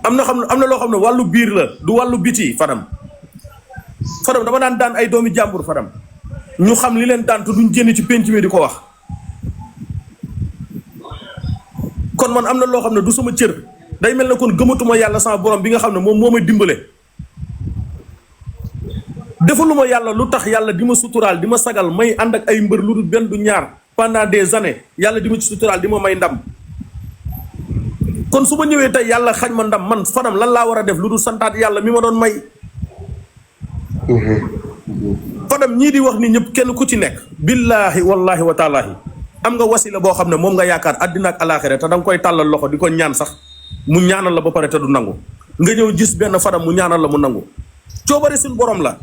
am na loo xam ne wàllu biir la du wàllu biti Fadam dama daan ay doomi jàmbur Fadam ñu xam li leen daan te duñ génn ci penc mi di ko wax kon man am na loo xam ne du sama cër day mel ne kon gëmatuma yàlla sama borom bi nga xam ne moom moo may dimbale defaluma yàlla lu tax yàlla di ma suturaal di ma sagal may ànd ak ay mbër lu dul benn du ñaar pendant des années yàlla di ma ci suturaal di ma may ndam kon su ma ñëwee tey yàlla xañ ma ndam man Fadam lan laa war a def lu dul santaat yàlla mi ma doon may Fadam ñii di wax ni ñëpp kenn ku ci nekk billaahi wallaahi wa taalaahi am nga wasila boo xam ne moom nga yaakaar àddina ak alaaxira te da nga koy tàllal loxo di ko ñaan sax mu ñaanal la ba pare te du nangu nga ñëw gis benn Fadam mu ñaanal la mu nangu coobare suñu borom la.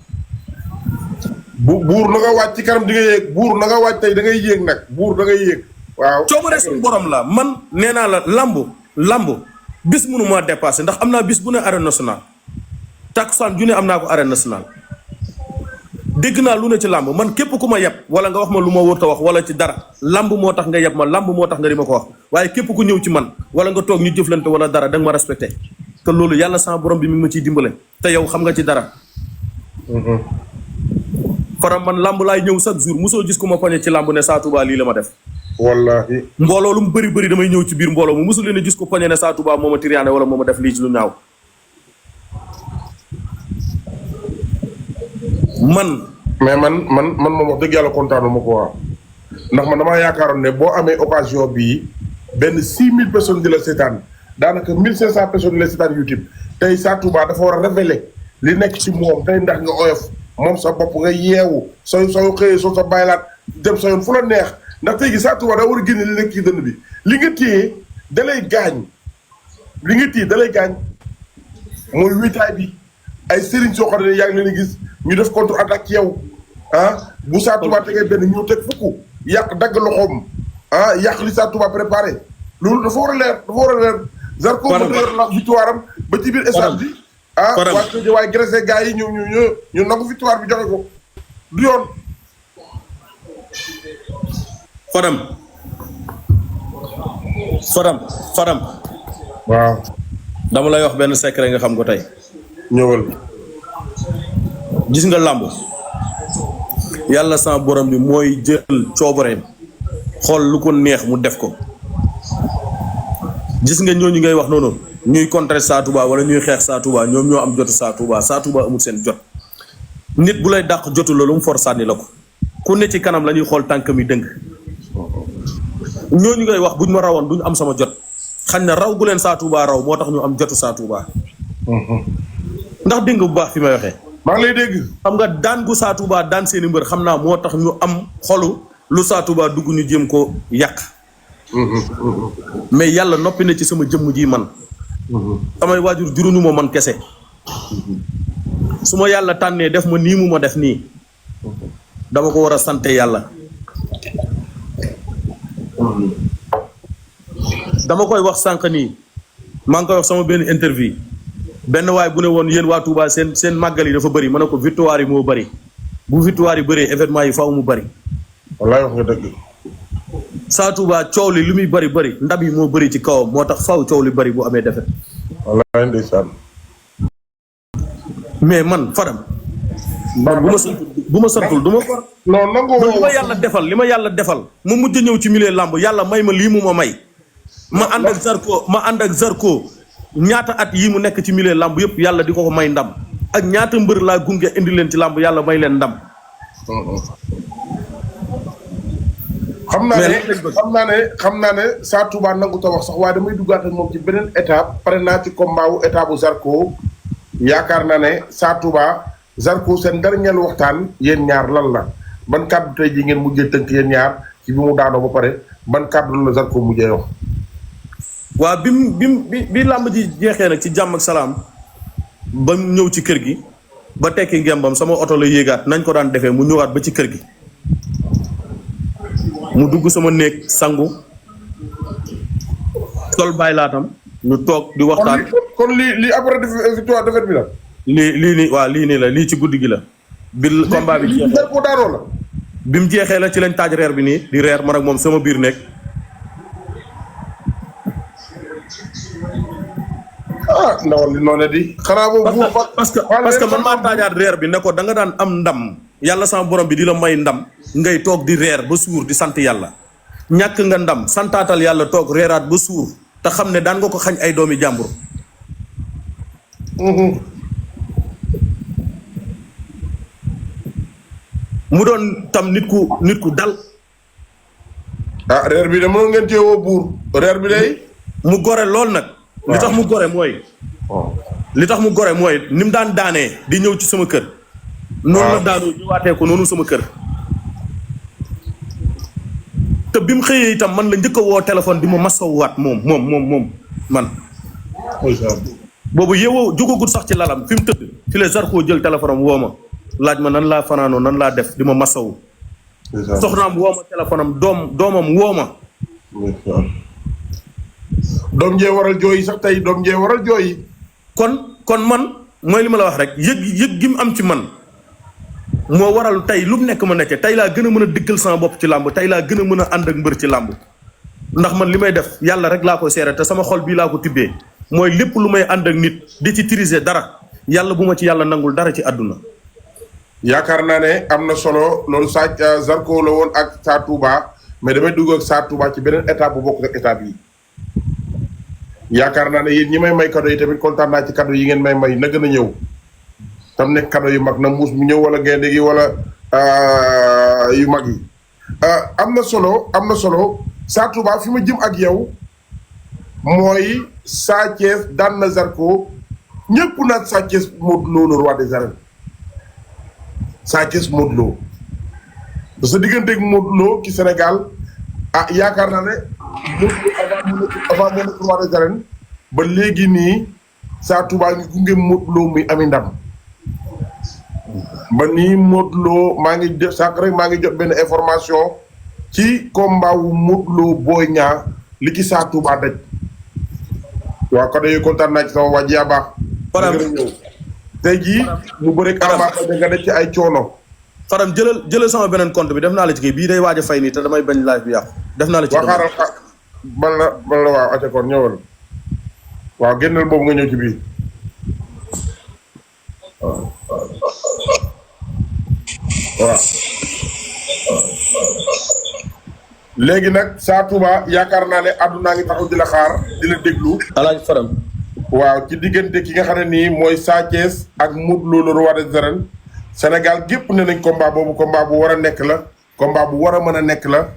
buur na nga wàcc ci kanam di nga yéeg buur na nga wàcc tey da ngay yéeg nag buur da ngay yéeg. waaw coobare suñu borom la man nee naa la lamb bis mënu maa dépassé ndax am naa bis bu ne arène nationale takkusaan ju ne am naa ko arène nationale dégg naa lu ne ci lamb man képp ku ma yeb wala nga wax ma lu ma wër ta wax wala ci dara lamb moo tax nga yeb ma lamb moo tax nga di ma ko wax waaye képp ku ñëw ci man wala nga toog ñu jëflante wala dara da nga ma respecté te loolu yàlla sama borom bi mi ngi ma ciy dimbale te yow xam nga ci dara. Fadam man lamb laay ñëw chaque jour mosoo gis ku ma poñe ci lamb ne Sa Touba lii la ma def. wallaahi. mbooloo lu mu bëri damay ñëw ci biir mbooloo mu mosul leen a gis ko poñe ne Sa Touba moo ma tiriyaane wala moo ma def lii ci lu ñaaw. mais man moom wax dëgg yàlla kontaanu ma ko waa ndax man damaa yaakaaroon ne boo amee occasion bii benn 6000 personnes di la seetaan daanaka 1500 personnes di la seetaan YouTube tey Sa Touba dafa war a révéler li nekk ci moom tey ndax nga oyof moom sa bopp nga yeewu soo xëyee soo sa bàyyilaat dem sa yoon fu la neex ndax tey gi Sa Touba daa war a génne li nekk ci dënn bi li nga téye dalay gaañ mooy witaay bi ay sëriñ soo xam ne yaa ngi leen gis ñu def contre attaque ci yow bu Sa Touba tegee benn ñëw teg fukk yàq dagg loxoom yàq li Sa Touba préparé loolu dafa war a leer Zarko mën na yor la victoire am ba ci biir stade bi waaye graissé gars yi ñu nangu victoire bi joxe ko du yoon Fadam waaw dama lay wax benn secret nga xam ko tey ñëwal gis nga làmb yàlla sama borom bi mooy jël coobareem xool lu ko neex mu def ko gis nga ñooñu ngay wax noonu ñuy contrer Sa Touba wala ñuy xeex Sa Touba ñoom ñoo am jotu Sa Touba amul seen jot nit bu lay dàq jotu la lu mu for sànni la ko ku ne ci kanam la ñuy xool tànk mi dëng ñooñu ngay wax buñ ma rawoon duñ am sama jot xañ na raw gu leen Sa Touba raw moo tax ñu am jotu Sa Touba ndax dégg nga bu baax fi may waxee. maa ngi lay dégg. xam nga daan gu Sa Touba daan seeni mbër xam naa moo tax ñu am xolu lu Sa Touba dugg ñu jéem ko yàq. mais yàlla noppi na ci sama jëmm ji man. samay waajur juruñu ma man kese. su ma yàlla tànnee def ma nii mu ma def nii. dama ko war a sante yàlla. dama koy wax sànq nii maa ngi koy wax sama benn interview. benn waay bu ne woon yéen waa Touba seen màggal yi dafa bëri ma ne ko victoire yi moo bëri bu victoire yi bëree événement yi faaw mu bëri. wallaay wax nga dëgg. Sa Touba coow li muy bëri ndab yi moo bëri ci kawam moo tax faaw coow li bëri bu amee defet. wallaay ndeysaan. mais man Fadam. man bu ma santul du ma ko. non nangu li ma yàlla defal ma mujj ñëw ci milieu làmb yàlla may ma lii mu ma may. ma ànd ak Zarko. ñaata at yii mu nekk ci milieu làmb yëpp yàlla di ko may ndam ak ñaata mbër laa gunge indi leen ci làmb yàlla may leen ndam. xam naa ne Sa Touba nangu ta wax sax waaye damay duggaat ak moom ci beneen étape pare naa ci combat wu étape bu Zarko yaakaar naa ne Sa Touba Zarko seen dernier waxtaan yéen ñaar lan la ban kàddu tey ji ngeen mujjee tënk yéen ñaar ci bi mu daanoo ba pare ban kàddu la Zarko mujjee wax. waaw bi làmb ji jeexee nag ci jàmm ak salaam ba ñëw ci kër gi ba tekki ngembam sama oto la yéegaat nañ ko daan defee mu ñëwaat ba ci kër gi mu dugg sama néeg sangu sol bàyyi laatam ñu toog di waxtaan. kon lii après victoire défaite bi la. lii nii la lii ci guddi gi la. bi combat bi jeexee ko daanoo la. bi mu jeexee la ci lañ taaj reer bi nii di reer man ak moom sama biir néeg. ah ndawal li noonu di xanaa moom buur fa parce que man maa taajaat reer bi ne ko da nga daan am ndam yàlla sama borom bi di la may ndam ngay toog di reer ba suur di sant yàlla ñàkk nga ndam santaatal yàlla toog reeraat ba suur te xam ne daan nga ko xañ ay doomi jàmbur. mu doon tam nit ku dal. ah reer bi de mënoon ngeen cee woo buur reer bi day. mu gore lool nag. li tax mu gore mooy. li tax mu gore mooy ni mu daan daanee di ñëw ci sama kër. noonu la daanoo ñëwaatee ko noonu sama kër. te bi mu xëyee itam man la njëkk a woo téléphone di ma masawwaat moom man. boobu yeewoo jógagul sax ci lalam fi mu tëdd fi la Zarko jël téléphone am woo ma laaj ma nan laa fanaanoo nan laa def di ma masawu. soxnaam woo ma téléphone am doomam woo ma. doom jee waral jooyi sax tey doom jee waral jooyi. kon man mooy li ma la wax rek yëg gi mu am ci man moo waral tey lu mu nekk ma nekkee tey laa gën a mën a diggal sama bopp ci làmb tey laa gën a mën a ànd ak mbër ci làmb ndax man li may def yàlla rek laa koy seere te sama xol bii laa ko tibbee mooy lépp lu may ànd ak nit di ci triser dara yàlla bu ma ci yàlla nangul dara ci àdduna. yaakaar naa ne am na solo loolu Zarko la woon ak Sa Touba mais damay dugg ak Sa Touba ci beneen étape bu bokk ak étape yi. yaakaar naa ne yéen ñi may cadeau yi tamit kontaan naa ci cadeau yi ngeen may na gën a ñëw tam nekk cadeau yu mag na muus mu ñëw wala gaynde gi wala yu mag yi am na solo Sa Touba fi ma jëm ak yow mooy Sa Thiès daan na Zarko ñëpp naat Sa Thiès Modou Lo le roi des arènes Sa Thiès Modou Lo parce que digganteeg Modou Lo ci Sénégal yaakaar naa ne avant mu nekk roi des arènes ba léegi nii Sa Touba ngi gunge Modou Lo muy ami ndam ba nii Modou Lo maa ngi def sànq rek maa ngi jot benn information ci combat wu Modou Lo Boy Niang li ci Sa Touba daj waaw kon yooyu kontaan naa ci sama wàjj yaa baax. ñëw tey jii mu bëreeg Ama Baldé nga def ci ay coono. Faram jëlal sama beneen compte bi def naa la ci kii bii day waaj a fay nii te damay bañ live bi yàqu def naa la ci. xaaral man la waaw ate kon ñëwal waaw génnal boobu nga ñëw ci biir waaw léegi nag Sa Touba yaakaar naa ne àddunaa ngi taxaw di la xaar di la déglu. alaaj Faram. waaw ci diggante ki nga xam ne nii mooy Sa Thiès ak Modou Lo le roi des arènes Sénégal gépp ne nañ combat boobu combat bu war a nekk la combat bu war a mën a nekk la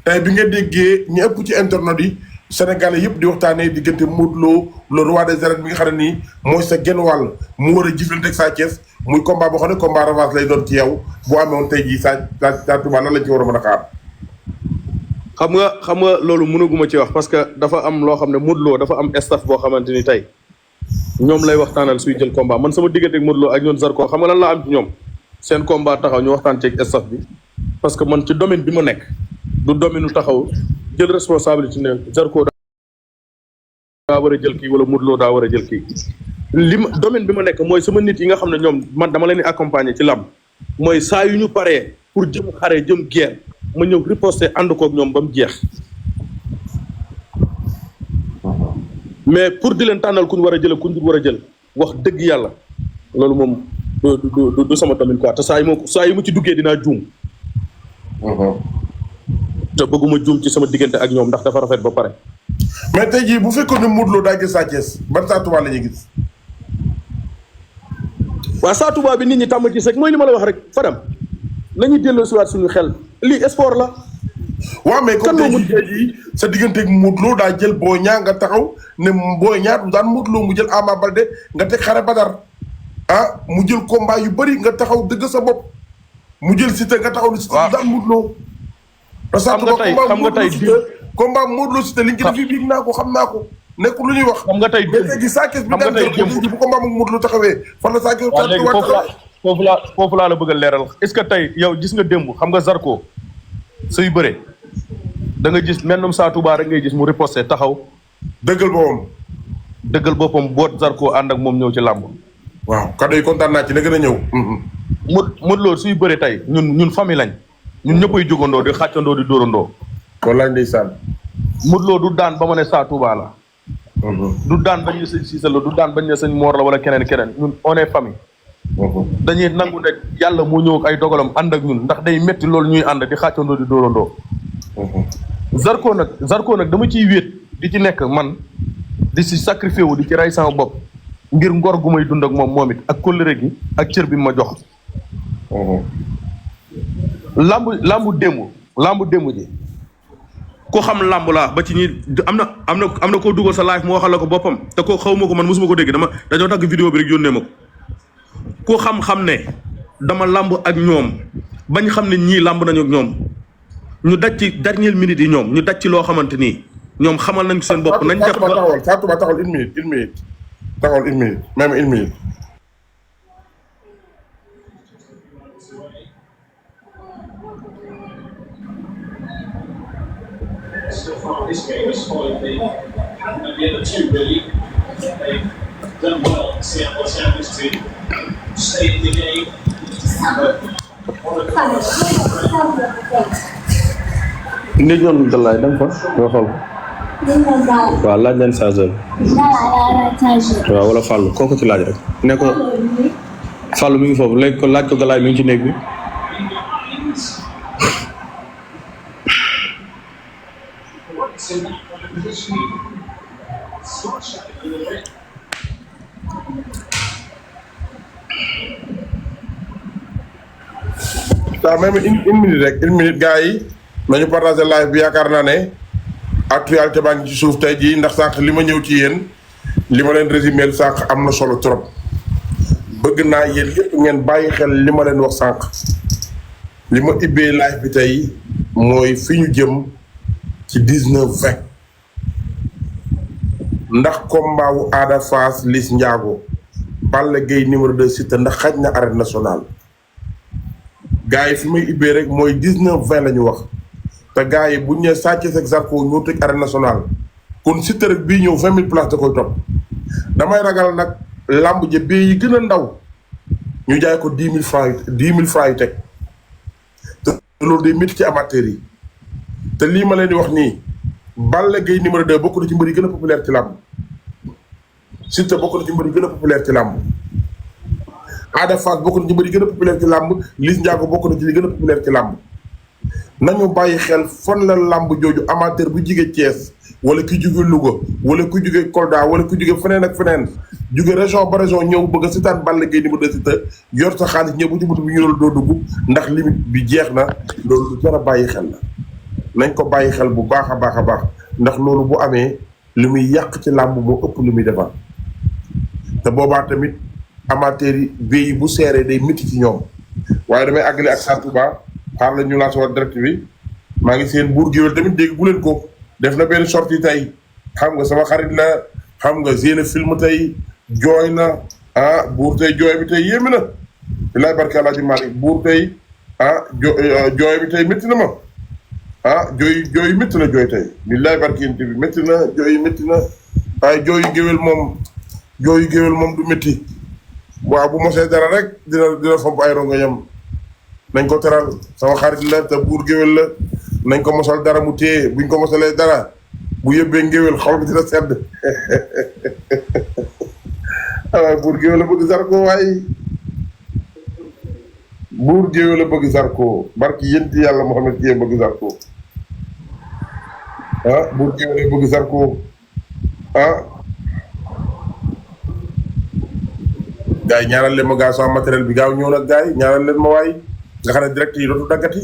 tey bi nga déggee ñu ëpp ci internet yi Sénégalais yëpp di waxtaanee diggante Modou Lo le roi des arènes bi nga xam ne nii mooy sa genn wàll mu war a jëflante ak Sa Thiès muy combat boo xam ne combat revanche lay doon ci yow boo amee woon tey jii Sa Touba lan lañ ci war a mën a xaar. xam nga loolu mënaguma ci wax parce que dafa am loo xam ne Modou Lo dafa am staff boo xamante ni tey ñoom lay waxtaanal suy jël combat man sama diggante ak Modou Lo ak ñoom Zarko xam nga lan la am ci ñoom seen combat taxaw ñu waxtaan ci staff bi parce que man ci domaine bi ma nekk du domaine taxaw jël responsabilité ne Zarko daa war a jël kii wala Modou Lo daa war a jël kii domaine bi ma nekk mooy sama nit yi nga xam ne ñoom man dama leen di accompagner ci làmb mooy saa yu ñu paree pour jëm xare jëm guerre ma ñëw riposter ànd koog ñoom ba mu jeex mais pour di leen tànnal ku ñu war a jël ku ñu war a jël wax dëgg yàlla loolu moom du sama domaine quoi te saa yi mu ci duggee dinaa juum. te bëgguma juum ci sama diggante ak ñoom ndax dafa rafet ba pare. mais tey jii bu fekkoon ne Modou Lo daa gis Sa Thiès ban Sa Touba la ñuy gis. waaw Sa Touba bi nit ñi tàmm gis rek mooy li ma la wax rek Fadam nañu delloo si waat suñu xel lii sport la. waaw mais comme tey jii sa digganteeg Modou Lo daa jël Boy Niang nga taxaw ne Boy Niang du daan Modou Lo mu jël Ama Baldé nga teg xare Badar mu jël combat yu bëri nga taxaw dëgg sa bopp mu jël Siteu nga taxaw ni Siteu du daan Modou Lo. parce que xam nga tey combat Modou Lo Siteu li ñu ci def yi naa ko xam naa ko nekkul lu ñuy wax. xam nga tey léegi Sa Thiès bi daan jël bu combat mu Modou Lo taxawee fan la Sa Thiès foofu laa la bëgg a leeral est-ce que tey yow gis nga démb xam nga Zarko suy bëree da nga gis mennum Sa Touba rek ngay gis mu riposté taxaw dëggal boppam boot Zarko ànd ak moom ñëw ci làmb. waaw kaddu yi kontaan naa ci na gën a ñëw. Modou Lo suy bëree tey ñun famille lañ ñun ñëppay jógandoo di xàccandoo di dóorandoo. wallaay ndeysaan. Modou Lo du daan ba ma ne Sa Touba la. du daan bañ ne sëñ Cissé la du daan bañ ne sëñ Mor la wala keneen ñun on est famille. dañuy nangu ne yàlla moo ñëw ak ay dogalam ànd ak ñun ndax day metti loolu ñuy ànd di xàccandoo di dóorandoo. Zarko nag dama ciy wéet di ci nekk man di si sacrifié wu di ci rey sama bopp ngir ngor gu may dund ak moom it ak kóllëre gi ak cër bi ma jox. lambu démb ji ko xam lamb laa ba ci ñi am na koo dugal sa live mu waxal la ko boppam te ko xaw ma ko man mosuma ko dégg dañoo tagg vidéo bi rek yónnee ma ko xam ne dama lamb ak ñoom bañ xam ne ñii lamb nañu ak ñoom ñu daj ci dernière minute yi ñoom ñu daj ci loo xamante nii ñoom xamal nañ seen bopp nañ def taxawal une minute taxawal une minute même une minute. So far, this game has followed the pattern of the other two, really. They've done well to see out what's happened to stay in the game. nit ñoom Galaye dem fa nga xool. waaw laaj leen chargeur. waaw wala Fallou kooku ci laaj rek ne ko Fallou mi ngi foofu léegi ko laaj ko Galaye mi ngi ci néeg bi. waaw même une minute rek une minute gars yi nañu partagé live bi yaakaar naa ne actualité baa ngi ci suuf tey jii ndax sànq li ma ñëw ci yéen li ma leen résumé sànq am na solo trop bëgg naa yéen yëpp ngeen bàyyi xel li ma leen wax sànq li ma ibbee live bi tey mooy fi ñu jëm ci 19-20 ndax combat wu Ada Fass Liss Ndiago Balla Gaye numéro 2 Siteu ndax xaj na arène nationale gars yi fi may ibbee rek mooy 19-20 la ñu wax te gars yi bu ñu nee Sa Thiès ak Zarko ñoo tëj arène nationale kon Siteu rek bii ñëw 20 000 places da koy topp damay ragal nag làmb ja bee yi gën a ndaw ñu jaay ko 10 000 francs 10 000 francs yu teg te loolu day métti ci amateurs yi te lii ma leen di wax nii Balla Gaye numéro 2 bokk na ci mbër yi gën a populaire ci làmb Siteu bokk na ci mbër yi gën a populaire ci làmb Ada Fass bokk na ci mbër yi gën a populaire ci làmb Liss Ndiago bokk na ci li gën a populaire ci làmb nañu bàyyi xel fan la làmb jooju amateur bu jige Thiès wala ki jóge Louga wala ku jóge Kolda wala ku jóge feneen ak feneen jóge région ba région ñëw bëgg a seetaan Balla Gaye numéro 2 Siteu yor sa xaalis ñëw bu ci bunt bi ñu loolu doo dugg ndax limite bi jeex na loolu lu jar a bàyyi xel la nañ ko bàyyi xel bu baax a baax a baax ndax loolu bu amee lu muy yàq ci làmb moo ëpp lu muy defar te boobaa tamit amateurs yi béy bu seeree day métti ci ñoom waaye damay àggale ak Sa Touba xaar la ñu lancé waat direct bi maa ngi seen buur géwél tamit dégg bu leen ko def na benn sortie tey xam nga sama xarit la xam nga génne film tey jooy na buur tey jooy bi tey yéeme na bilaay barke Alaaji Maalik buur tey jooy bi tey métti na ma jooy métti na jooy tey bilaay barke yéen bi métti na jooy métti na waaye jooyu géwél moom du métti waaw bu mosee dara rek dina fomp ay rongoñam nañ ko teral sama xarit la te buur géwél la nañ ko mosal dara mu téye buñ ko mosalee dara bu yëbbee ngéwél xol bi dina sedd waaye buur géwél la bëgg Zarko waaye buur géwél la bëgg Zarko barki yénti yàlla Muhammad kiyee bëgg Zarko buur géwél la bëgg Zarko gars yi ñaanal leen ma gaaw sama matériel bi gaaw ñëw nag gars yi ñaanal leen ma waay nga xam ne direct yi dootu daggati